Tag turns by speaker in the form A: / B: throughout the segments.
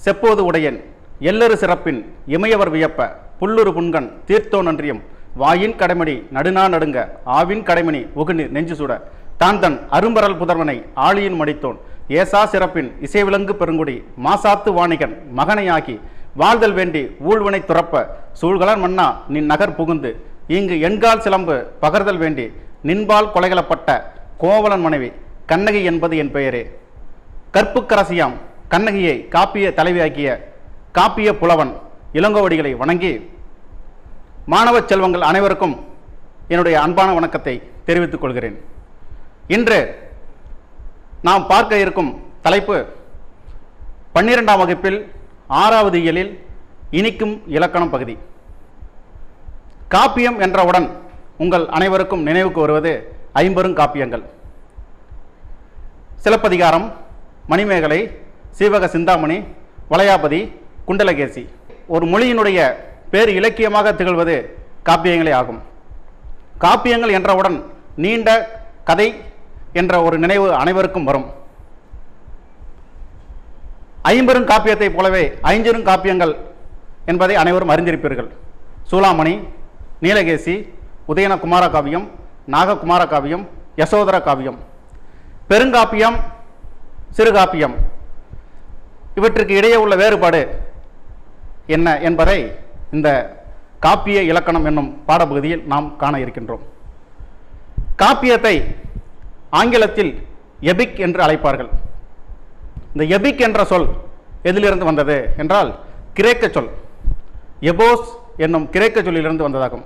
A: செப்போது உடையன் எல்லரு சிறப்பின் இமையவர் வியப்ப புல்லுரு புன்கண் தீர்த்தோ நன்றியும் வாயின் கடைமணி நடுநா நடுங்க ஆவின் கடைமணி உகுநீர் நெஞ்சு சுட தான் தன் அரும்பரல் புதர்வனை ஆளியின் மடித்தோன் ஏசா சிறப்பின் இசைவிலங்கு பெருங்குடி மாசாத்து வாணிகன் மகனையாகி வாழ்தல் வேண்டி ஊழ்வினை துறப்ப சூழ்கலன் மன்னா நின் நகர் புகுந்து இங்கு எண்கால் சிலம்பு பகர்தல் வேண்டி நின்பால் கொலைகளப்பட்ட கோவலன் மனைவி கண்ணகி என்பது என் பெயரே. கற்புக்கரசியாம் கண்ணகியை காப்பிய தலைவியாக்கிய காப்பிய புலவன் இளங்கோவடிகளை வணங்கி மாணவ செல்வங்கள் அனைவருக்கும் என்னுடைய அன்பான வணக்கத்தை தெரிவித்துக் கொள்கிறேன். இன்று நாம் பார்க்க இருக்கும் தலைப்பு 12ஆம் வகுப்பில் 6வது இயலில் இனிக்கும் இலக்கணம் பகுதி. காப்பியம் என்றவுடன் உங்கள் அனைவருக்கும் நினைவுக்கு வருவது ஐம்பெருங்காப்பியங்கள். சிலப்பதிகாரம், மணிமேகலை, சீவக சிந்தாமணி, வளையாபதி, குண்டலகேசி. ஒரு மொழியினுடைய பேர் இலக்கியமாக திகழ்வது காப்பியங்களே ஆகும். காப்பியங்கள் என்றவுடன் நீண்ட கதை என்ற ஒரு நினைவு அனைவருக்கும் வரும். ஐம்பெருங்காப்பியத்தை போலவே ஐஞ்சிறுங்காப்பியங்கள் என்பதை அனைவரும் அறிந்திருப்பீர்கள். சூளாமணி, நீலகேசி, உதயன குமார காவியம், நாககுமார காவியம், யசோதர காவியம். பெருங்காப்பியம், சிறுகாப்பியம், இவற்றுக்கு இடையே உள்ள வேறுபாடு என்ன என்பதை இந்த காப்பிய இலக்கணம் என்னும் பாடப்பகுதியில் நாம் காண இருக்கின்றோம். காப்பியத்தை ஆங்கிலத்தில் எபிக் என்று அழைப்பார்கள். இந்த எபிக் என்ற சொல் எதிலிருந்து வந்தது என்றால் கிரேக்க சொல் எபோஸ் என்னும் கிரேக்க சொல்லிலிருந்து வந்ததாகும்.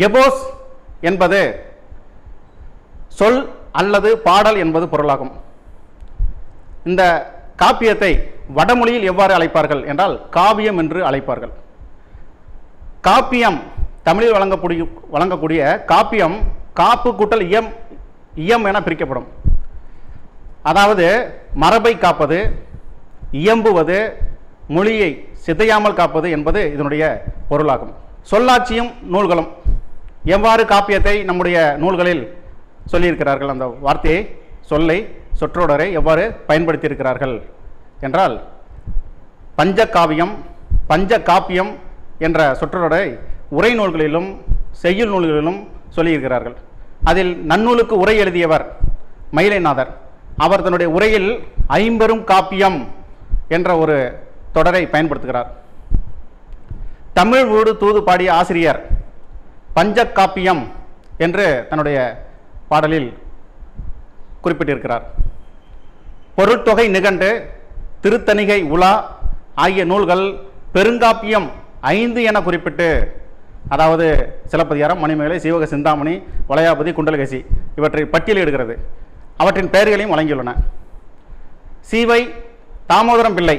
A: எபோஸ் என்பது சொல் அல்லது பாடல் என்பது பொருளாகும். இந்த காப்பியத்தை வடமொழியில் எவ்வாறு அழைப்பார்கள் என்றால் காவியம் என்று அழைப்பார்கள். காப்பியம் தமிழில் வழங்கக்கூடிய காப்பியம் காப்பு கூட்டல் இயம் இயம் என பிரிக்கப்படும். அதாவது மரபை காப்பது, இயம்புவது, மொழியை சிதையாமல் காப்பது என்பது இதனுடைய பொருளாகும். சொல்லாட்சியும் நூல்களும் எவ்வாறு காப்பியத்தை நம்முடைய நூல்களில் சொல்லியிருக்கிறார்கள், அந்த வார்த்தையை, சொல்லை, சொற்றொடரை எவ்வாறு பயன்படுத்தியிருக்கிறார்கள் என்றால் பஞ்சகாவியம், பஞ்ச காப்பியம் என்ற சொற்றொடரை உரை நூல்களிலும் செய்யுள் நூல்களிலும் சொல்லியிருக்கிறார்கள். அதில் நன்னூலுக்கு உரை எழுதியவர் மயிலைநாதர். அவர் தன்னுடைய உரையில் ஐம்பெரும் காப்பியம் என்ற ஒரு தொடரை பயன்படுத்துகிறார். தமிழ் ஊடு தூது பாடிய ஆசிரியர் பஞ்சகாப்பியம் என்று தன்னுடைய பாடலில் குறிப்பிட்டிருக்கிறார். பொருட்தொகை நிகண்டு, திருத்தணிகை உலா ஆகிய நூல்கள் பெருங்காப்பியம் 5 என குறிப்பிட்டு, அதாவது சிலப்பதிகாரம், மணிமேகலை, சீவக சிந்தாமணி, வளையாபதி, குண்டலகேசி இவற்றை பட்டியலிடுகிறது. அவற்றின் பெயர்களையும் வழங்கியுள்ளன. சீவை தாமோதரம் பிள்ளை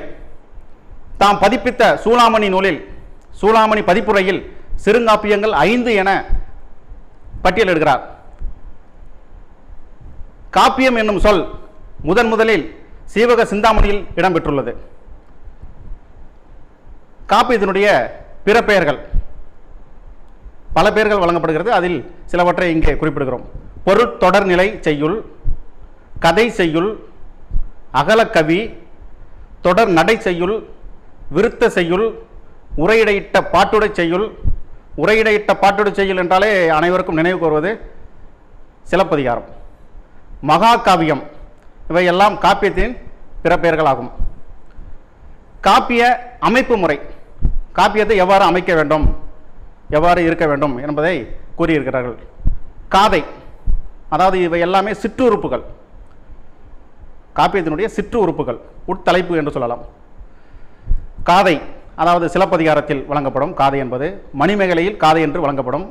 A: தாம் பதிப்பித்த சூளாமணி நூலில், சூளாமணி பதிப்புரையில் சிறுங்காப்பியங்கள் 5 என பட்டியலிடுகிறார். காப்பியம் என்னும் சொல் முதலில் சீவக சிந்தாமணியில் இடம்பெற்றுள்ளது. காப்பியத்தினுடைய பிற பெயர்கள், பல பெயர்கள் வழங்கப்படுகிறது. அதில் சிலவற்றை இங்கே குறிப்பிடுகிறோம். பொருட்தொடர்நிலை செய்யுள், கதை செய்யுள், அகலக்கவி, தொடர் நடை செய்யுள், விருத்த செய்யுள், உரையிடையிட்ட பாட்டுடை செய்யுள். உரையிடையிட்ட பாட்டுடை செய்யுள் என்றாலே அனைவருக்கும் நினைவுக்கு வருவது சிலப்பதிகாரம், மகாகாவியம். இவையெல்லாம் காப்பியத்தின் பிற பெயர்களாகும். காப்பிய அமைப்பு முறை, காப்பியத்தை எவ்வாறு அமைக்க வேண்டும், எவ்வாறு இருக்க வேண்டும் என்பதை கூறியிருக்கிறார்கள். காதை, அதாவது இவை எல்லாமே சிற்றுறுப்புகள், காப்பியத்தினுடைய சிற்று உறுப்புகள், உட்தலைப்பு என்று சொல்லலாம். காதை, அதாவது சிலப்பதிகாரத்தில் வழங்கப்படும் காதை என்பது மணிமேகலையில் காதை என்று வழங்கப்படும்.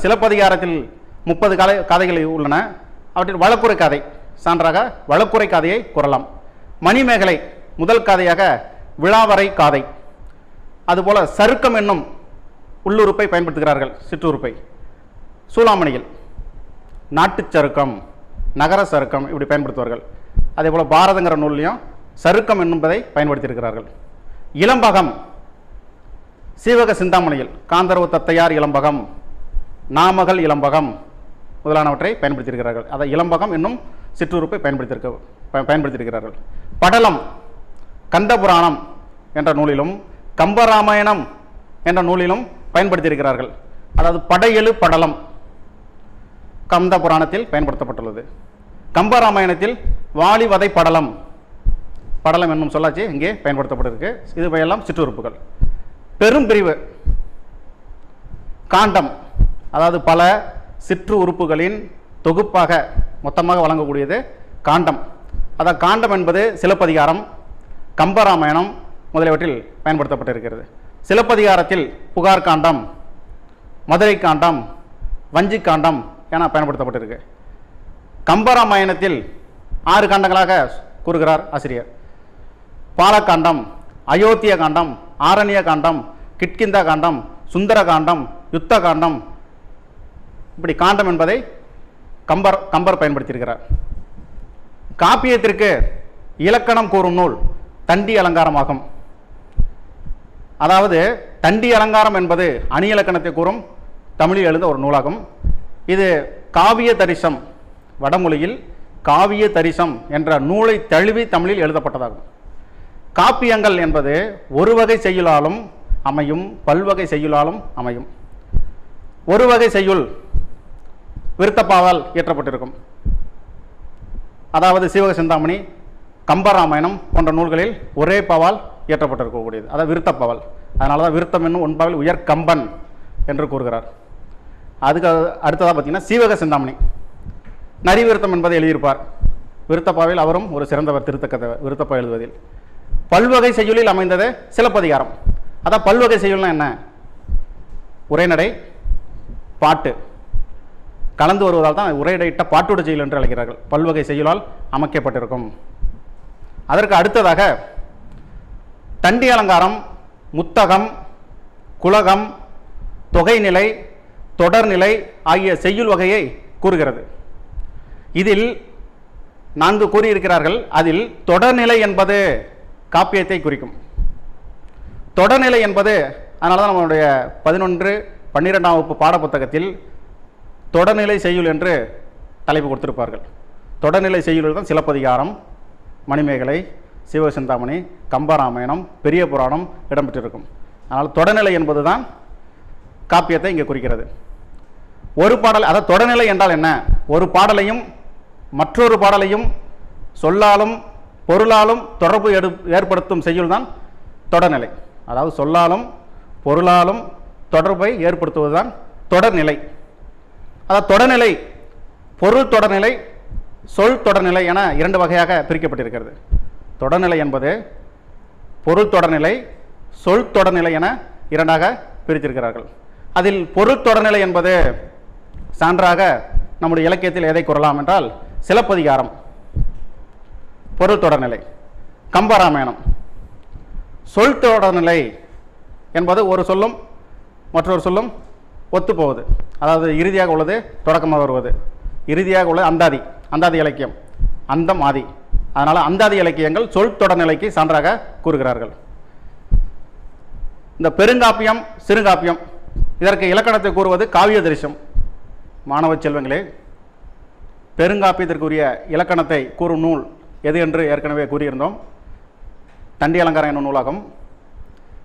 A: சிலப்பதிகாரத்தில் 30 காதைகள் உள்ளன. அவற்றில் வழக்குரை காதை சான்றாக வழக்குரை காதையை கூறலாம். மணிமேகலை முதல் காதையாக விழாவரை காதை. அதுபோல சருக்கம் என்னும் உள்ளுறுப்பை பயன்படுத்துகிறார்கள், சிற்றுறுப்பை. சூளாமணியில் நாட்டுச் சருக்கம், நகர சருக்கம் இப்படி பயன்படுத்துவார்கள். அதே போல் பாரதங்கிற நூல்லையும் சருக்கம் என்பதை பயன்படுத்தியிருக்கிறார்கள். இளம்பகம் சீவக சிந்தாமணியில் காந்தர்வ தத்தையார் இளம்பகம், நாமகள் இளம்பகம் முதலானவற்றை பயன்படுத்தியிருக்கிறார்கள். அதை இளம்பகம் என்னும் சிற்றுறுப்பை பயன்படுத்தியிருக்கிறார்கள். படலம் கந்தபுராணம் என்ற நூலிலும் கம்பராமாயணம் என்ற நூலிலும் பயன்படுத்தியிருக்கிறார்கள். அதாவது படையெழு படலம் கந்த புராணத்தில் பயன்படுத்தப்பட்டுள்ளது. கம்பராமாயணத்தில் வாலிவதை படலம், படலம் என்னும் சொல்லாச்சு இங்கே பயன்படுத்தப்பட்டிருக்கு. இதுவையெல்லாம் சிற்றுறுப்புகள். பெரும் பிரிவு காண்டம், அதாவது பல சிற்று உறுப்புகளின் தொகுப்பாக மொத்தமாக வழங்கக்கூடியது காண்டம். அதாவது காண்டம் என்பது சிலப்பதிகாரம், கம்பராமாயணம் முதலியவற்றில் பயன்படுத்தப்பட்டிருக்கிறது. சிலப்பதிகாரத்தில் புகார் காண்டம், மதுரை காண்டம், வஞ்சி காண்டம் என பயன்படுத்தப்பட்டிருக்கு. கம்பராமாயணத்தில் 6 காண்டங்களாக கூறுகிறார் ஆசிரியர். பாலகாண்டம், அயோத்திய காண்டம், ஆரண்ய காண்டம், கிட்கிந்தா காண்டம், சுந்தர காண்டம், யுத்த காண்டம், இப்படி காண்டம் என்பதை கம்பர் பயன்படுத்தியிருக்கிறார். காப்பியத்திற்கு இலக்கணம் கூறும் நூல் தண்டி அலங்காரமாகும். அதாவது தண்டி அலங்காரம் என்பது அணி இலக்கணத்தை கூறும் தமிழில் எழுந்த ஒரு நூலாகும். இது காவிய தரிசம், வடமொழியில் காவிய தரிசம் என்ற நூலை தழுவி தமிழில் எழுதப்பட்டதாகும். காப்பியங்கள் என்பது ஒரு வகை செய்யுளாலும் அமையும், பல்வகை செய்யுளாலும் அமையும். ஒரு வகை செய்யுள் விருத்தப்பாவால் இயற்றப்பட்டிருக்கும். அதாவது சீவக சிந்தாமணி, கம்பராமாயணம் போன்ற நூல்களில் ஒரே பாவால் இயற்றப்பட்டிருக்கக்கூடியது, அதாவது விருத்தப்பாவல். அதனால தான் விருத்தம் என்னும் ஒன்பாவில் உயர் கம்பன் என்று கூறுகிறார். அதுக்கு அடுத்ததாக பார்த்தீங்கன்னா சீவக சிந்தாமணி நரி விருத்தம் என்பதை எழுதியிருப்பார். விருத்தப்பாவில் அவரும் ஒரு சிறந்தவர், திருத்தக்கதை விருத்தப்பா எழுதுவதில். பல்வகை செய்யுளில் அமைந்தது சிலப்பதிகாரம். அதான் பல்வகை செய்யுள்னா என்ன? உரைநடை, பாட்டு கலந்து வருவதால் தான் உரையிடையிட்ட பாட்டுட செய்யுள் என்று அழைக்கிறார்கள். பல்வகை செய்யுளால் அமைக்கப்பட்டிருக்கும். அதற்கு அடுத்ததாக தண்டி அலங்காரம், முத்தகம், குலகம், தொகைநிலை, தொடர்நிலை ஆகிய செய்யுள் வகையை கூறுகிறது. இதில் 4 கூறியிருக்கிறார்கள். அதில் தொடர்நிலை என்பது காப்பியத்தை குறிக்கும். தொடர்நிலை என்பது, அதனால தான் நம்மளுடைய 11, 12ஆம் வகுப்பு பாடப்புத்தகத்தில் தொடர்நிலை செய்யுள் என்று தலைப்பு கொடுத்திருப்பார்கள். தொடர்நிலை செய்யுள் தான் சிலப்பதிகாரம், மணிமேகலை, சிவசிந்தாமணி, கம்பராமாயணம், பெரிய புராணம் இடம்பெற்றிருக்கும். அதனால் தொடர்நிலை என்பது தான் காப்பியத்தை இங்கே குறிக்கிறது. ஒரு பாடல், அதாவது தொடர்நிலை என்றால் என்ன? ஒரு பாடலையும் மற்றொரு பாடலையும் சொல்லாலும் பொருளாலும் தொடர்பு ஏற்படுத்தும் செய்யுள் தான் தொடர்நிலை. அதாவது சொல்லாலும் பொருளாலும் தொடர்பை ஏற்படுத்துவதுதான் தொடர்நிலை. அதாவது தொடர்நிலை பொருள் தொடர்நிலை, சொல் தொடர்நிலை என 2 வகையாக பிரிக்கப்பட்டிருக்கிறது. தொடர்நிலை என்பது பொருள் தொடர்நிலை, சொல் தொடர்நிலை என 2ஆக பிரித்திருக்கிறார்கள். அதில் பொருள் தொடர்நிலை என்பது சான்றாக நம்முடைய இலக்கியத்தில் எதை கூறலாம் என்றால் சிலப்பதிகாரம் பொருள் தொடர்நிலை, கம்பராமாயணம் சொல் தொடர்நிலை என்பது ஒரு சொல்லும் மற்றொரு சொல்லும் ஒத்துப்போவது. அதாவது இறுதியாக உள்ளது தொடக்கமாக வருவது, இறுதியாக உள்ளது அந்தாதி, அந்தாதி இலக்கியம், அந்தம் ஆதி. அதனால் அந்தாதி இலக்கியங்கள் சொல் தொடர்நிலைக்கு சான்றாக கூறுகிறார்கள். இந்த பெருங்காப்பியம், சிறுகாப்பியம் இதற்கு இலக்கணத்தை கூறுவது காவிய தரிசம். மாணவ செல்வங்களே, பெருங்காப்பியத்திற்குரிய இலக்கணத்தை கூறும் நூல் எது என்று ஏற்கனவே கூறியிருந்தோம். தண்டி அலங்காரம் என்னும் நூலாகும்.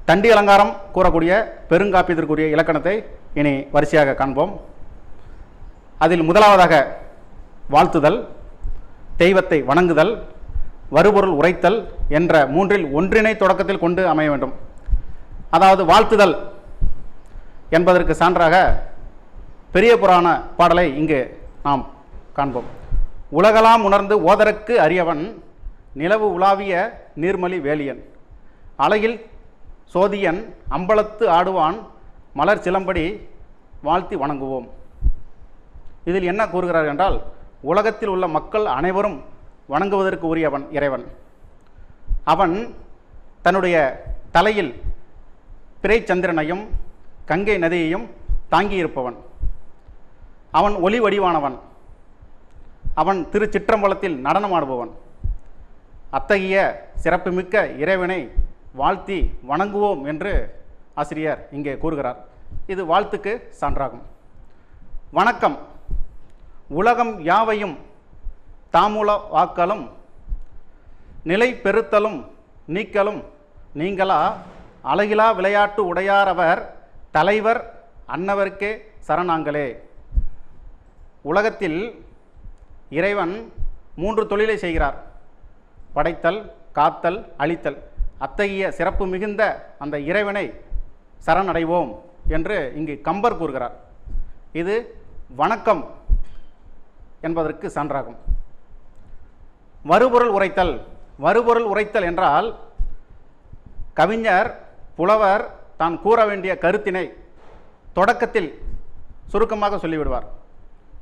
A: தண்டி அலங்காரம் கூறக்கூடிய பெருங்காப்பியத்திற்குரிய இலக்கணத்தை இனி வரிசையாக காண்போம். அதில் முதலாவதாக வாழ்த்துதல், தெய்வத்தை வணங்குதல், வருபொருள் உரைத்தல் என்ற 3இல் ஒன்றினை தொடக்கத்தில் கொண்டு அமைய வேண்டும். அதாவது வாழ்த்துதல் என்பதற்கு சான்றாக பெரிய புராண பாடலை இங்கு நாம் காண்போம். உலகலாம் உணர்ந்து ஓதற்கு அரியவன், நிலவு உலாவிய நீர்மலி வேலியன், அலையில் சோதியன் அம்பலத்து ஆடுவான், மலர் சிலம்படி வாழ்த்தி வணங்குவோம். இதில் என்ன கூறுகிறார் என்றால், உலகத்தில் உள்ள மக்கள் அனைவரும் வணங்குவதற்கு உரியவன் இறைவன். அவன் தன்னுடைய தலையில் பிறை சந்திரனையும் கங்கை நதியையும் தாங்கியிருப்பவன். அவன் ஒளி வடிவானவன். அவன் திருச்சிற்றம்பலத்தில் நடனமாடுபவன். அத்தகைய சிறப்புமிக்க இறைவனை வாழ்த்தி வணங்குவோம் என்று ஆசிரியர் இங்கே கூறுகிறார். இது வாழ்த்துக்கு சான்றாகும். வணக்கம் உலகம் யாவையும் தாமுல வாக்கலும் நிலை பெறுத்தலும் நீக்கலும் நீங்களா அழகிலா விளையாட்டு உடையார் அவர் தலைவர் அன்னவர்க்கே சரணாங்களே. உலகத்தில் இறைவன் 3 தொழிலை செய்கிறார்: படைத்தல், காத்தல், அழித்தல். அத்தகைய சிறப்பு மிகுந்த அந்த இறைவனை சரணடைவோம் என்று இங்கு கம்பர் கூறுகிறார். இது வணக்கம் என்பதற்கு சான்றாகும். வருபொருள் உரைத்தல். வருபொருள் உரைத்தல் என்றால் கவிஞர், புலவர் தான் கூற வேண்டிய கருத்தினை தொடக்கத்தில் சுருக்கமாக சொல்லிவிடுவார்.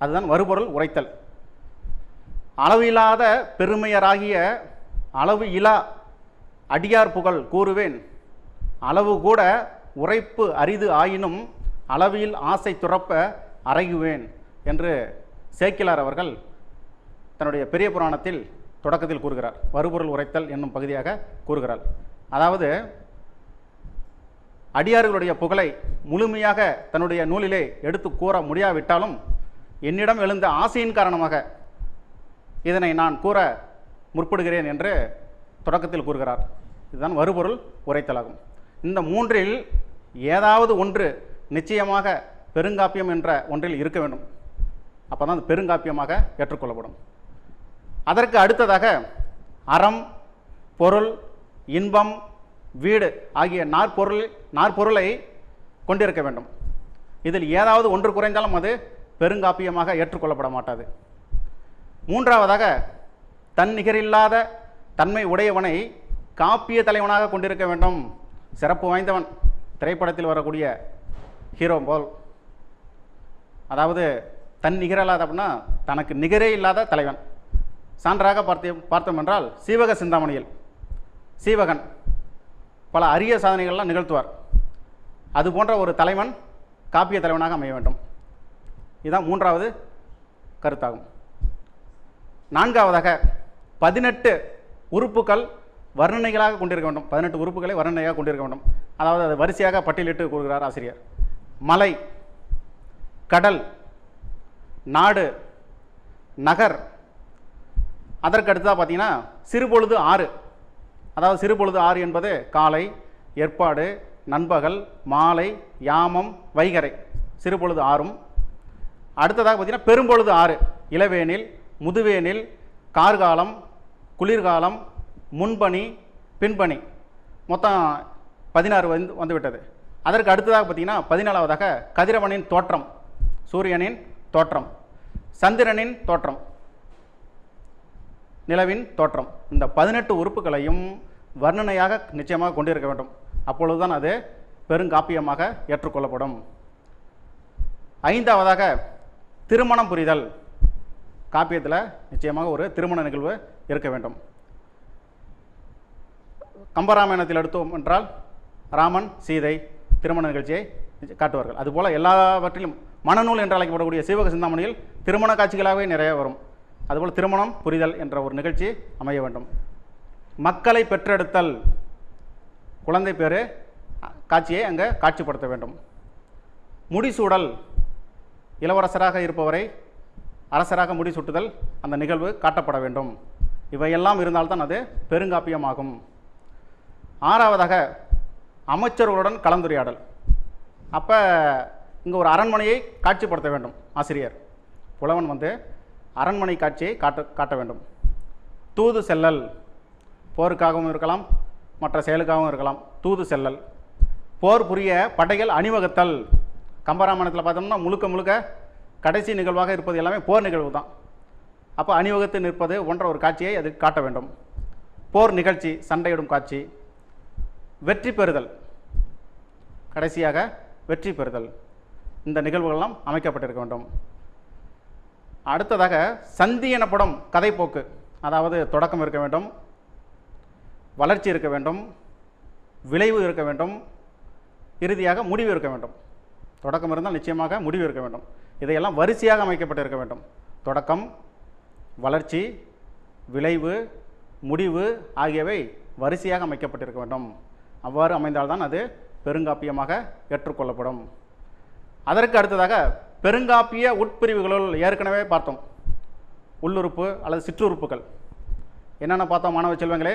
A: அதுதான் வருபொருள் உரைத்தல். அளவில்லாத பெருமையராகிய அளவு இலா அடியார் புகழ் கூறுவேன், அளவு கூட உரைப்பு அரிது ஆயினும் அளவில் ஆசை துறப்ப அறையுவேன் என்று சேக்கிலார் அவர்கள் தன்னுடைய பெரிய புராணத்தில் தொடக்கத்தில் கூறுகிறார். வருபொருள் உரைத்தல் என்னும் பகுதியாக கூறுகிறார். அதாவது அடியார்களுடைய புகழை முழுமையாக தன்னுடைய நூலிலே எடுத்து கூற முடியாவிட்டாலும் என்னிடம் எழுந்த ஆசையின் காரணமாக இதனை நான் கூற முற்படுகிறேன் என்று தொடக்கத்தில் கூறுகிறார். இதுதான் வருபொருள் உரைத்தலாகும். இந்த 3இல் ஏதாவது ஒன்று நிச்சயமாக பெருங்காப்பியம் என்ற ஒன்றில் இருக்க வேண்டும். அப்போ தான் அது பெருங்காப்பியமாக ஏற்றுக்கொள்ளப்படும். அதற்கு அடுத்ததாக அறம், பொருள், இன்பம், வீடு ஆகிய நாற்பொருளை கொண்டிருக்க வேண்டும். இதில் ஏதாவது ஒன்று குறைந்தாலும் அது பெருங்காப்பியமாக ஏற்றுக்கொள்ளப்பட மாட்டாது. 3ஆவதாக தன் நிகரில்லாத தன்மை உடையவனை காப்பிய தலைவனாக கொண்டிருக்க வேண்டும். சிறப்பு வாய்ந்தவன், திரைப்படத்தில் வரக்கூடிய ஹீரோ போல். அதாவது தன் நிகரில்லாத அப்படின்னா தனக்கு நிகரே இல்லாத தலைவன். சான்றாக பார்த்தோம் என்றால் சீவக சிந்தாமணியில் சீவகன் பல அரிய சாதனைகள்லாம் நிகழ்த்துவார். அது போன்ற ஒரு தலைவன் காப்பிய தலைவனாக அமைய வேண்டும். இதுதான் 3ஆவது கருத்தாகும். 4ஆவதாக 18 உறுப்புகள் வர்ணனைகளாக கொண்டிருக்க வேண்டும். 18 உறுப்புகளை வர்ணனையாக கொண்டிருக்க வேண்டும். அதாவது அது வரிசையாக பட்டியலிட்டு கூறுகிறார் ஆசிரியர். மலை, கடல், நாடு, நகர். அதற்கு அடுத்ததாக பார்த்தீங்கன்னா சிறுபொழுது 6. அதாவது சிறுபொழுது 6 என்பது காலை, ஏற்பாடு, நண்பகல், மாலை, யாமம், வைகறை. சிறுபொழுது 6. அடுத்ததாக பார்த்தீங்கன்னா பெரும்பொழுது 6. இளவேனில், முதுவேனில், கார்காலம், குளிர்காலம், முன்பனி, பின்பனி. மொத்தம் 16 வந்துவிட்டது. அதற்கு அடுத்ததாக பார்த்தீங்கன்னா 14ஆவதாக கதிரவனின் தோற்றம், சூரியனின் தோற்றம், சந்திரனின் தோற்றம், நிலவின் தோற்றம். இந்த 18 உறுப்புகளையும் வர்ணனையாக நிச்சயமாக கொண்டிருக்க வேண்டும். அப்பொழுதுதான் அது பெருங்காப்பியமாக ஏற்றுக்கொள்ளப்படும். 5ஆவதாக திருமணம் புரிதல். காப்பியத்தில் நிச்சயமாக ஒரு திருமண நிகழ்வு இருக்க வேண்டும். கம்பராமாயணத்தில் எடுத்தோம் என்றால் ராமன், சீதை திருமண நிகழ்ச்சியை காட்டுவார்கள். அதுபோல் எல்லாவற்றிலும் மனநூல் என்று அழைக்கப்படக்கூடிய சீவக சிந்தாமணியில் திருமண காட்சிகளாகவே நிறைய வரும். அதுபோல் திருமணம் புரிதல் என்ற ஒரு நிகழ்ச்சி அமைய வேண்டும். மக்களை பெற்றெடுத்தல், குழந்தை பேரு காட்சியை அங்கே காட்சிப்படுத்த வேண்டும். முடிசூடல், இளவரசராக இருப்பவரை அரசராக முடிசூட்டுதல், அந்த நிகழ்வு காட்டப்பட வேண்டும். இவையெல்லாம் இருந்தால்தான் அது பெருங்காப்பியமாகும். 6ஆவதாக அமைச்சர்களுடன் கலந்துரையாடல். அப்போ இங்கே ஒரு அரண்மனையை காட்சிப்படுத்த வேண்டும் ஆசிரியர். புலவன் அரண்மனை காட்சியை காட்ட வேண்டும். தூது செல்லல், போருக்காகவும் இருக்கலாம், மற்ற செயலுக்காகவும் இருக்கலாம். தூது செல்லல். போர் புரிய படைகள் அணிவகுத்தல். கம்பராமாயணத்தில் பார்த்தோம்னா முழுக்க கடைசி நிகழ்வாக இருப்பது எல்லாமே போர் நிகழ்வு தான். அப்போ அணிவகுத்து நிற்பது போன்ற ஒரு காட்சியை அது காட்ட வேண்டும். போர் நிகழ்ச்சி, சண்டையிடும் காட்சி. வெற்றி பெறுதல், கடைசியாக வெற்றி பெறுதல். இந்த நிகழ்வுகளெல்லாம் அமைக்கப்பட்டிருக்க வேண்டும். அடுத்ததாக சந்தி எனப்படும் கதைப்போக்கு. அதாவது தொடக்கம் இருக்க வேண்டும், வளர்ச்சி இருக்க வேண்டும், விளைவு இருக்க வேண்டும், இறுதியாக முடிவு இருக்க வேண்டும். தொடக்கம் இருந்தால் நிச்சயமாக முடிவு இருக்க வேண்டும். இதையெல்லாம் வரிசையாக அமைக்கப்பட்டிருக்க வேண்டும். தொடக்கம், வளர்ச்சி, விளைவு, முடிவு ஆகியவை வரிசையாக அமைக்கப்பட்டிருக்க வேண்டும். அவ்வாறு அமைந்தால்தான் அது பெருங்காப்பியமாக ஏற்றுக்கொள்ளப்படும். அதற்கு அடுத்ததாக பெருங்காப்பிய உட்பிரிவுகளுள் ஏற்கனவே பார்த்தோம். உள்ளுறுப்பு அல்லது சிற்றுறுப்புகள் என்னென்ன பார்த்தோம் மாணவ செல்வங்களே?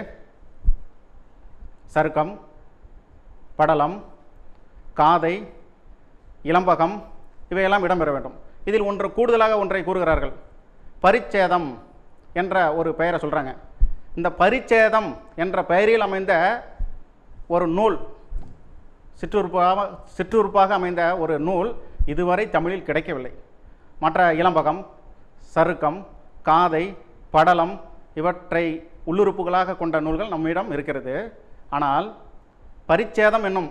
A: சருக்கம், படலம், காதை, இலம்பகம் இவையெல்லாம் இடம்பெற வேண்டும். இதில் ஒன்று கூடுதலாக ஒன்றை கூறுகிறார்கள். பரிச்சேதம் என்ற ஒரு பெயரை சொல்கிறாங்க. இந்த பரிச்சேதம் என்ற பெயரில் அமைந்த ஒரு நூல், சிற்றுறுப்பாக அமைந்த ஒரு நூல் இதுவரை தமிழில் கிடைக்கவில்லை. மற்ற இலம்பகம், சருக்கம், காதை, படலம் இவற்றை உள்ளுறுப்புகளாக கொண்ட நூல்கள் நம்மிடம் இருக்கிறது. ஆனால் பரிச்சேதம் என்னும்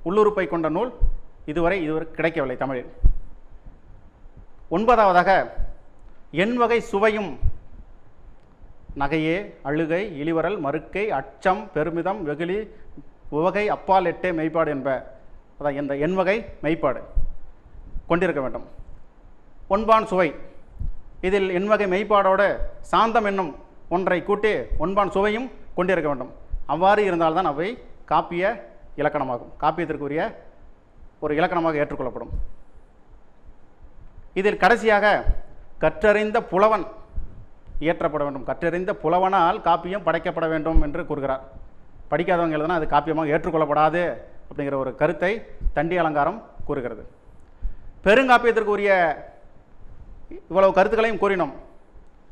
A: உள்ளுறுப்பை கொண்ட நூல் இதுவரை கிடைக்கவில்லை தமிழில். 9வதாக எண்வகை சுவையும் நகையே, அழுகை, இளிவரல், மறுக்கை, அச்சம், பெருமிதம், வெகுளி, உவகை, அப்பால் எட்டே மெய்ப்பாடு என்ப அதான் இந்த எண்வகை மெய்ப்பாடு கொண்டிருக்க வேண்டும். ஒன்பான் சுவை, இதில் எண்வகை மெய்ப்பாடோடு சாந்தம் என்னும் ஒன்றை கூட்டி ஒன்பான் சுவையும் கொண்டிருக்க வேண்டும். அவ்வாறு இருந்தால்தான் அவை காப்பிய இலக்கணமாகும், காப்பியத்திற்குரிய ஒரு இலக்கணமாக ஏற்றுக்கொள்ளப்படும். இதில் கடைசியாக கற்றறிந்த புலவன் இயற்றப்பட வேண்டும். கற்றறிந்த புலவனால் காப்பியம் படைக்கப்பட வேண்டும் என்று கூறுகிறார். படிக்காதவங்க எழுதுனா அது காப்பியமாக ஏற்றுக்கொள்ளப்படாது அப்படிங்கிற ஒரு கருத்தை தண்டி அலங்காரம் கூறுகிறது. பெருங்காப்பியத்திற்குரிய இவ்வளவு கருத்துக்களையும் கூறினோம்,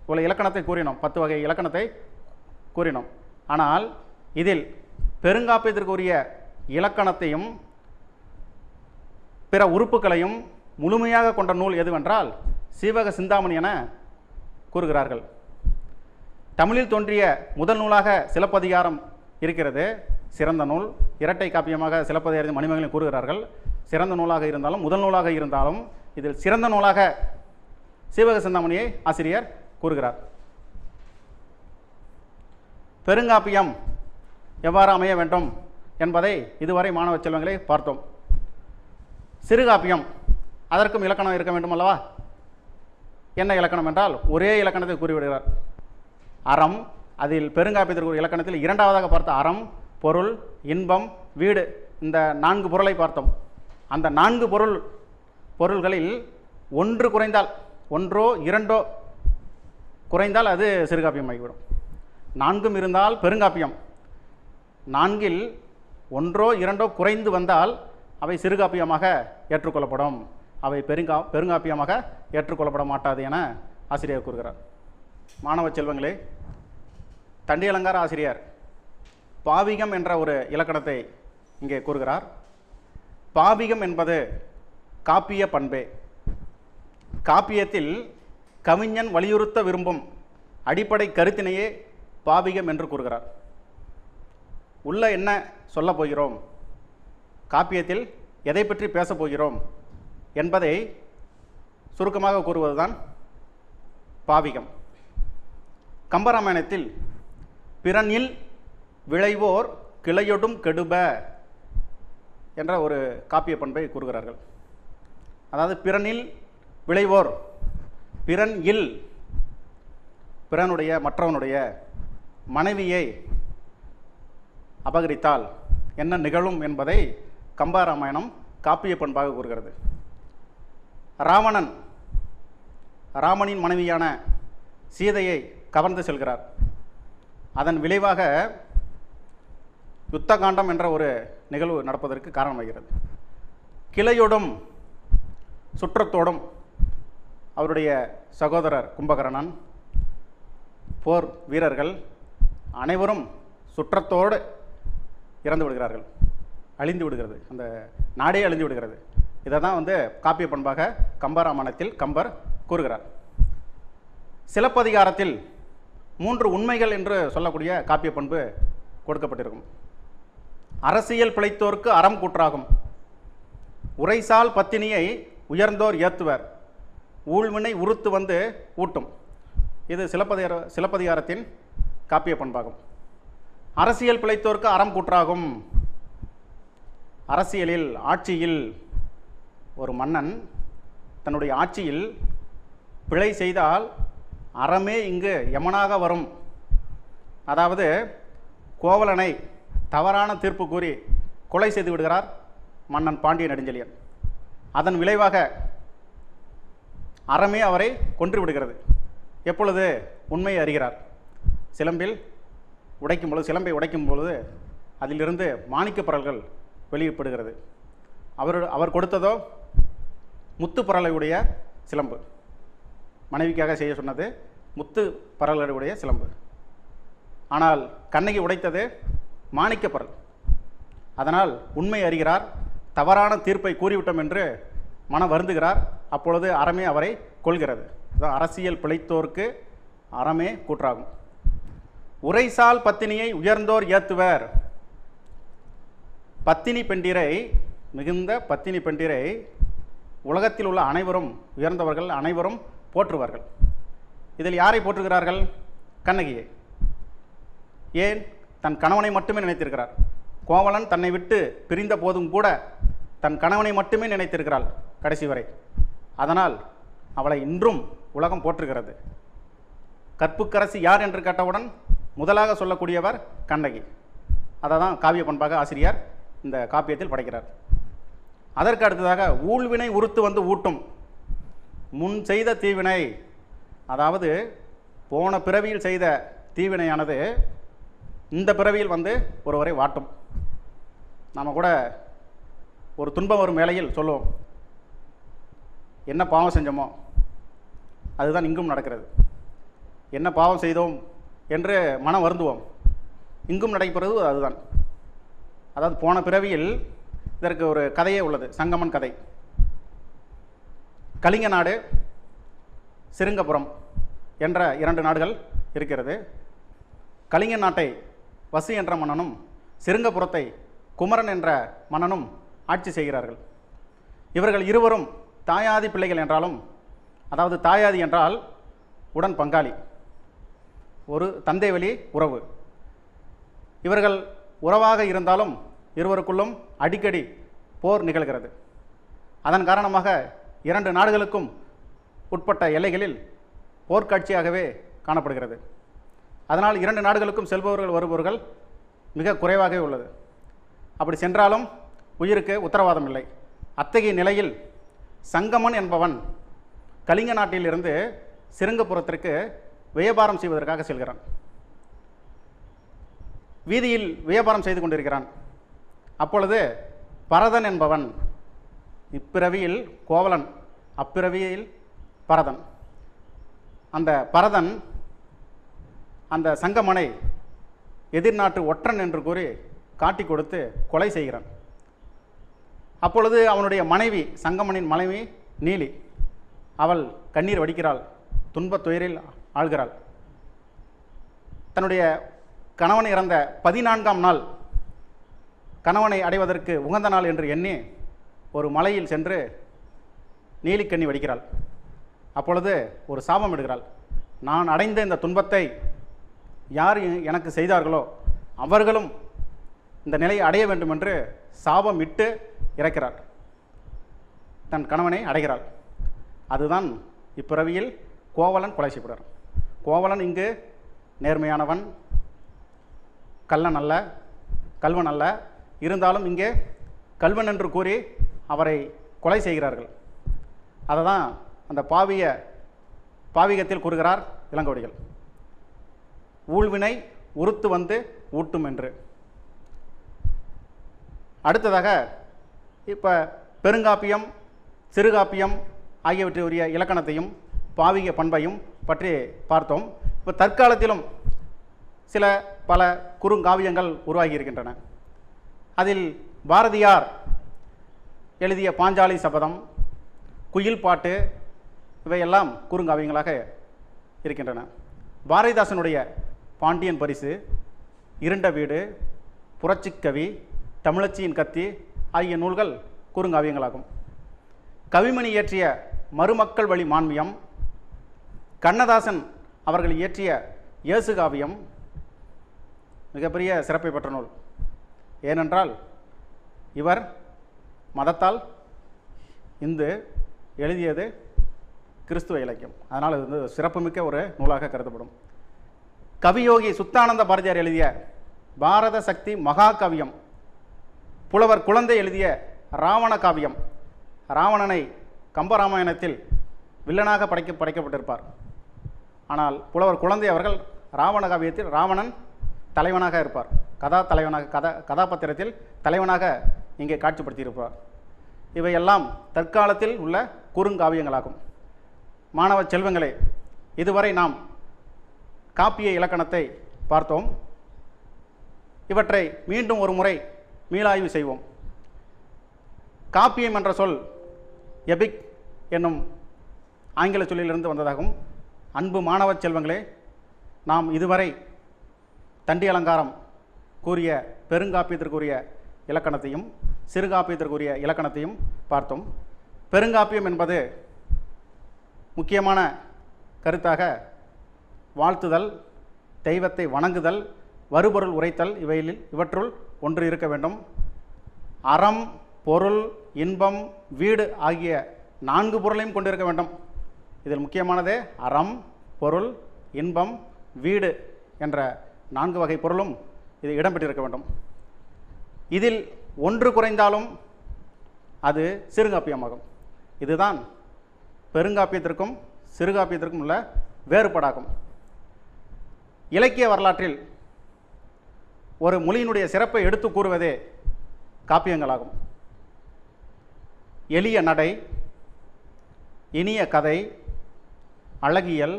A: இவ்வளவு இலக்கணத்தை கூறினோம், 10 வகை இலக்கணத்தை கூறினோம். ஆனால் இதில் பெருங்காப்பியத்திற்குரிய இலக்கணத்தையும் பிற உறுப்புகளையும் முழுமையாக கொண்ட நூல் எதுவென்றால் சீவக சிந்தாமணி என கூறுகிறார்கள். தமிழில் தோன்றிய முதல் நூலாக சிலப்பதிகாரம் இருக்கிறது, சிறந்த நூல். இரட்டை காப்பியமாக சிலப்பதிகாரத்தின் மணிமேகலை கூறுகிறார்கள். சிறந்த நூலாக இருந்தாலும் முதல் நூலாக இருந்தாலும் இதில் சிறந்த நூலாக சீவக சிந்தாமணியை ஆசிரியர் கூறுகிறார். பெருங்காப்பியம் எவ்வாறு அமைய வேண்டும் என்பதை இதுவரை மாணவ செல்வங்களை பார்த்தோம். சிறுகாப்பியம், அதற்கும் இலக்கணம் இருக்க வேண்டும் அல்லவா? என்ன இலக்கணம் என்றால் ஒரே இலக்கணத்தை கூறிவிடுகிறார். அறம், அதில் பெருங்காப்பியத்திற்கு ஒரு இலக்கணத்தில் 2வதாக பார்த்த அறம், பொருள், இன்பம், வீடு, இந்த 4 பொருளை பார்த்தோம். அந்த 4 பொருள்களில் ஒன்று குறைந்தால், ஒன்றோ இரண்டோ குறைந்தால் அது சிறுகாப்பியம் ஆகிவிடும். 4ம் இருந்தால் பெருங்காப்பியம். 4ல் ஒன்றோ இரண்டோ குறைந்து வந்தால் அவை சிறுகாப்பியமாக ஏற்றுக்கொள்ளப்படும், அவை பெருங்காப்பியமாக ஏற்றுக்கொள்ளப்பட மாட்டாது என ஆசிரியர் கூறுகிறார். மாணவ செல்வங்களே, தண்டி அலங்கார ஆசிரியர் பாவிகம் என்ற ஒரு இலக்கணத்தை இங்கே கூறுகிறார். பாவிகம் என்பது காப்பிய பண்பே. காப்பியத்தில் கவிஞன் வலியுறுத்த விரும்பும் அடிப்படை கருத்தினையே பாவிகம் என்று கூறுகிறார். உள்ள என்ன சொல்ல போகிறோம், காப்பியத்தில் எதை பற்றி பேசப் போகிறோம் என்பதை சுருக்கமாக கூறுவதுதான் பாவிகம். கம்பராமாயணத்தில் பிறனில் விளைவோர் கிளையொடும் கெடுப என்ற ஒரு காப்பிய பண்பை கூறுகிறார்கள். அதாவது பிறனில் விளைவோர், பிறன் இல், பிறனுடைய மற்றவனுடைய மனைவியை அபகரித்தால் என்ன நிகழும் என்பதை கம்பராமாயணம் காப்பிய பண்பாக கூறுகிறது. ராமனின் மனைவியான சீதையை கவர்ந்து செல்கிறார். அதன் விளைவாக யுத்த காண்டம் என்ற ஒரு நிகழ்வு நடப்பதற்கு காரணமாகிறது. கிளையோடும் சுற்றத்தோடும் அவருடைய சகோதரர் கும்பகர்ணன், போர் வீரர்கள் அனைவரும் சுற்றத்தோடு இறந்து விடுகிறார்கள், அழிந்து விடுகிறது, அந்த நாடே அழிந்து விடுகிறது. இதை தான் காப்பிய பண்பாக கம்பராமாயணத்தில் கம்பர் கூறுகிறார். சிலப்பதிகாரத்தில் 3 உண்மைகள் என்று சொல்லக்கூடிய காப்பிய பண்பு கொடுக்கப்பட்டிருக்கும். அரசியல் பிழைத்தோர்க்கு அறம் கூற்றாகும், உரைசால் பத்தினியை உயர்ந்தோர் ஏத்துவர், ஊழ்வினை உறுத்து வந்து ஊட்டும். இது சிலப்பதிகாரத்தின் காப்பிய பண்பாகும். அரசியல் பிழைத்தோர்க்கு அறம் கூற்றாகும். அரசியலில், ஆட்சியில் ஒரு மன்னன் தன்னுடைய ஆட்சியில் பிழை செய்தால் அறமே இங்கு யமனாக வரும். அதாவது கோவலனை தவறான தீர்ப்பு கூறி கொலை செய்து விடுகிறார் மன்னன் பாண்டிய நெடுஞ்செழியன். அதன் விளைவாக அறமே அவரை கொன்று விடுகிறது. எப்பொழுது உண்மையை அறிகிறார், சிலம்பை உடைக்கும் பொழுது அதிலிருந்து மாணிக்க பரல்கள் வெளியிடப்படுகிறது. அவர் கொடுத்ததோ முத்து பரலையுடைய சிலம்பு. மனைவிக்காக செய்ய சொன்னது முத்து பரலுடைய சிலம்பு. ஆனால் கண்ணகி உடைத்தது மாணிக்க பரல். அதனால் உண்மை அறிகிறார், தவறான தீர்ப்பை கூறிவிட்டோம் என்று மனம் வருந்துகிறார். அப்பொழுது அறமே அவரை கொள்கிறது. அரசியல் பிழைத்தோர்க்கு அறமே கூற்றாகும். உரைசால் பத்தினியை உயர்ந்தோர் ஏத்துவர். பத்தினி பெண்டிரை, மிகுந்த பத்தினி பெண்டிரை உலகத்தில் உள்ள அனைவரும், உயர்ந்தவர்கள் அனைவரும் போற்றுவார்கள். இதில் யாரை போற்றுகிறார்கள்? கண்ணகியை. ஏன்? தன் கணவனை மட்டுமே நினைத்திருக்கிறார். கோவலன் தன்னை விட்டு பிரிந்த போதும் கூட தன் கணவனை மட்டுமே நினைத்திருக்கிறாள் கடைசி வரை. அதனால் அவளை இன்றும் உலகம் போற்றுகிறது. கற்புக்கரசி யார் என்று கேட்டவுடன் முதலாக சொல்லக்கூடியவர் கண்ணகி. அதை தான் காவிய பண்பாக ஆசிரியர் இந்த காப்பியத்தில் படைக்கிறார். அதற்கு அடுத்ததாக ஊழ்வினை உறுத்து வந்து ஊட்டும். முன் செய்த தீவினை, அதாவது போன பிறவியில் செய்த தீவினையானது இந்த பிறவியில் வந்து ஒருவரை வாட்டும். நாம் கூட ஒரு துன்பம் வரும் வேளையில் சொல்லுவோம், என்ன பாவம் செஞ்சோமோ அதுதான் இங்கும் நடக்கிறது. என்ன பாவம் செய்தோம் என்று மனம் வருந்துவோம். இங்கும் நடைபெறுவது அதுதான். அதாவது போன பிறவியில் இதற்கு ஒரு கதையே உள்ளது, சங்கமன் கதை. கலிங்க நாடு, சிருங்கபுரம் என்ற 2 நாடுகள் இருக்கிறது. கலிங்க நாட்டை வசி என்ற மன்னனும் சிருங்கபுரத்தை குமரன் என்ற மன்னனும் ஆட்சி செய்கிறார்கள். இவர்கள் இருவரும் தாயாதி பிள்ளைகள் என்றாலும், அதாவது தாயாதி என்றால் உடன் பங்காளி, ஒரு தந்தை வழி உறவு. இவர்கள் உறவாக இருந்தாலும் இருவருக்குள்ளும் அடிக்கடி போர் நிகழ்கிறது. அதன் காரணமாக 2 நாடுகளுக்கும் உட்பட்ட எல்லைகளில் போர்க்காட்சியாகவே காணப்படுகிறது. அதனால் 2 நாடுகளுக்கும் செல்பவர்கள் வருபவர்கள் மிக குறைவாகவே உள்ளது. அப்படி சென்றாலும் உயிருக்கு உத்தரவாதம் இல்லை. அத்தகைய நிலையில் சங்கமன் என்பவன் கலிங்க நாட்டிலிருந்து சிருங்கபுரத்திற்கு வியாபாரம் செய்வதற்காக செல்கிறான். வீதியில் வியாபாரம் செய்து கொண்டிருக்கிறான். அப்பொழுது பரதன் என்பவன், இப்பிறவியில் கோவலன், அப்பிறவியில் பரதன், அந்த பரதன் அந்த சங்கமனை எதிர்நாட்டு ஒற்றன் என்று கூறி காட்டி கொடுத்து கொலை செய்கிறான். அப்பொழுது அவனுடைய மனைவி, சங்கமனின் மனைவி நீலி, அவள் கண்ணீர் வடிக்கிறாள், துன்பத் துயரில் ஆழ்கிறாள். தன்னுடைய கணவன் இறந்த 14ஆம் நாள் கணவனை அடைவதற்கு உகந்த நாள் என்று எண்ணி ஒரு மலையில் சென்று நீலிக்கண்ணி வடிக்கிறாள். அப்பொழுது ஒரு சாபம் இடுகிறாள். நான் அடைந்த இந்த துன்பத்தை யார் எனக்கு செய்தார்களோ அவர்களும் இந்த நிலையை அடைய வேண்டும் என்று சாபம் இட்டு இறக்கிறாள். தன் கணவனை அடைகிறாள். அதுதான் இப்பிறவியில் கோவலன் கொலை செய்யப்படுறார். கோவலன் இங்கு நேர்மையானவன், கள்ளன் அல்ல, கல்வன் அல்ல. இருந்தாலும் இங்கே கல்வன் என்று கூறி அவரை கொலை செய்கிறார்கள். அதை தான் அந்த பாவிகத்தில் கூறுகிறார் இளங்கோடிகள், ஊழ்வினை உறுத்து வந்து ஊட்டும் என்று. அடுத்ததாக இப்போ பெருங்காப்பியம், சிறுகாப்பியம் ஆகியவற்றுடைய இலக்கணத்தையும் பாவிக பண்பையும் பற்றி பார்த்தோம். இப்போ தற்காலத்திலும் சில பல குறுங்காவியங்கள் உருவாகி இருக்கின்றன. அதில் பாரதியார் எழுதிய பாஞ்சாலி சபதம், குயில் பாட்டு இவையெல்லாம் குறுங்காவியங்களாக இருக்கின்றன. பாரதிதாசனுடைய பாண்டியன் பரிசு, இருண்ட வீடு, புரட்சிக்கவி, தமிழச்சியின் கத்தி ஆகிய நூல்கள் குறுங்காவியங்களாகும். கவிமணி இயற்றிய மருமக்கள் வழி மான்மியம், கண்ணதாசன் அவர்கள் இயற்றிய இயேசு காவியம் மிகப்பெரிய சிறப்பை பெற்ற நூல். ஏனென்றால் இவர் மதத்தால் இந்து, எழுதியது கிறிஸ்துவ இலக்கியம். அதனால் இது வந்து சிறப்புமிக்க ஒரு நூலாக கருதப்படும். கவியோகி சுத்தானந்த பாரதியார் எழுதிய பாரத சக்தி மகா காவியம், புலவர் குழந்தை எழுதிய ராவண காவியம். ராவணனை கம்பராமாயணத்தில் வில்லனாக படைக்கப்பட்டிருப்பார். ஆனால் புலவர் குழந்தை அவர்கள் ராவண காவியத்தில் ராவணன் தலைவனாக இருப்பார். கதாபாத்திரத்தில் தலைவனாக இங்கே காட்சிப்படுத்தியிருப்பார். இவையெல்லாம் தற்காலத்தில் உள்ள குறுங்காவியங்களாகும். மாணவ செல்வங்களே, இதுவரை நாம் காப்பிய இலக்கணத்தை பார்த்தோம். இவற்றை மீண்டும் ஒரு முறை மீளாய்வு செய்வோம். காப்பியம் என்ற சொல் எபிக் என்னும் ஆங்கில சொல்லிலிருந்து வந்ததாகும். அன்பு மாணவ செல்வங்களே, நாம் இதுவரை தண்டி அலங்காரம் கூறிய பெருங்காப்பியத்திற்குரிய இலக்கணத்தையும் சிறுகாப்பியத்திற்குரிய இலக்கணத்தையும் பார்த்தோம். பெருங்காப்பியம் என்பது முக்கியமான கருத்தாக வாழ்த்துதல், தெய்வத்தை வணங்குதல், வருபொருள் உரைத்தல், இவற்றுள் ஒன்று இருக்க வேண்டும். அறம், பொருள், இன்பம், வீடு ஆகிய 4 பொருளையும் கொண்டிருக்க வேண்டும். இதில் முக்கியமானதே அறம், பொருள், இன்பம், வீடு என்ற 4 வகை பொருளும் இது இடம்பெற்றிருக்க வேண்டும். இதில் ஒன்று குறைந்தாலும் அது சிறுகாப்பியமாகும். இதுதான் பெருங்காப்பியத்திற்கும் சிறுகாப்பியத்திற்கும் உள்ள வேறுபாடாகும். இலக்கிய வரலாற்றில் ஒரு மொழியினுடைய சிறப்பை எடுத்து கூறுவதே காப்பியங்களாகும். எளிய நடை, இனிய கதை, அழகியல்,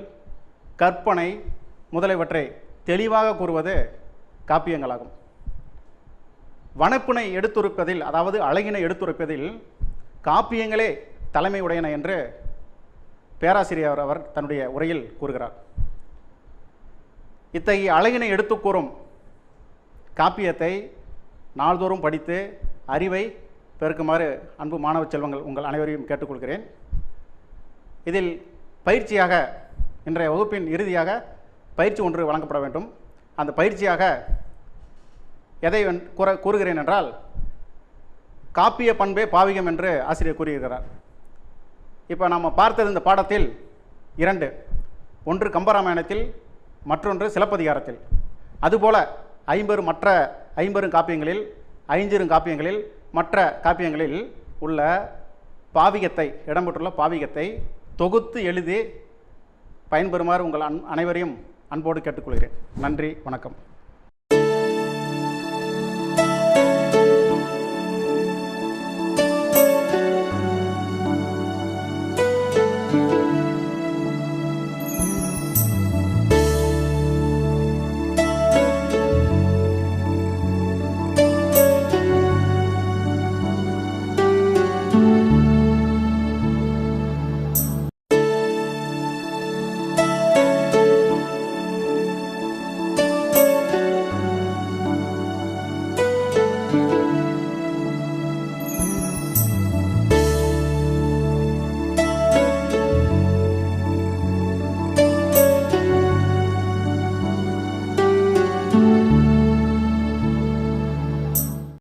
A: கற்பனை முதலியவற்றை தெளிவாக கூறுவது காப்பியங்களாகும். வனப்பினை எடுத்துரைப்பதில், அதாவது அழகினை எடுத்துரைப்பதில் காப்பியங்களே தலைமை உடையன என்று பேராசிரியர் அவர் தன்னுடைய உரையில் கூறுகிறார். இத்தகைய அழகினை எடுத்து கூறும் காப்பியத்தை நாள்தோறும் படித்து அறிவை பெருக்குமாறு அன்பு மாணவ செல்வங்கள் உங்கள் அனைவரையும் கேட்டுக்கொள்கிறேன். இதில் பயிற்சியாக இன்றைய வகுப்பின் இறுதியாக பயிற்சி ஒன்று வழங்கப்பட வேண்டும். அந்த பயிற்சியாக எதை கூறுகிறேன் என்றால், காப்பிய பண்பே பாவிகம் என்று ஆசிரியர் கூறியிருக்கிறார். இப்போ நாம் பார்த்தது இந்த பாடத்தில் 2, ஒன்று கம்பராமாயணத்தில், மற்றொன்று சிலப்பதிகாரத்தில். அதுபோல 50 காப்பியங்களில், 5 காப்பியங்களில், மற்ற காப்பியங்களில் உள்ள பாவிகத்தை, இடம்பெற்றுள்ள பாவிகத்தை தொகுத்து எழுதி பயன்பெறுமாறு உங்கள் அனைவரையும் அன்போடு கேட்டுக்கொள்கிறேன். நன்றி, வணக்கம்.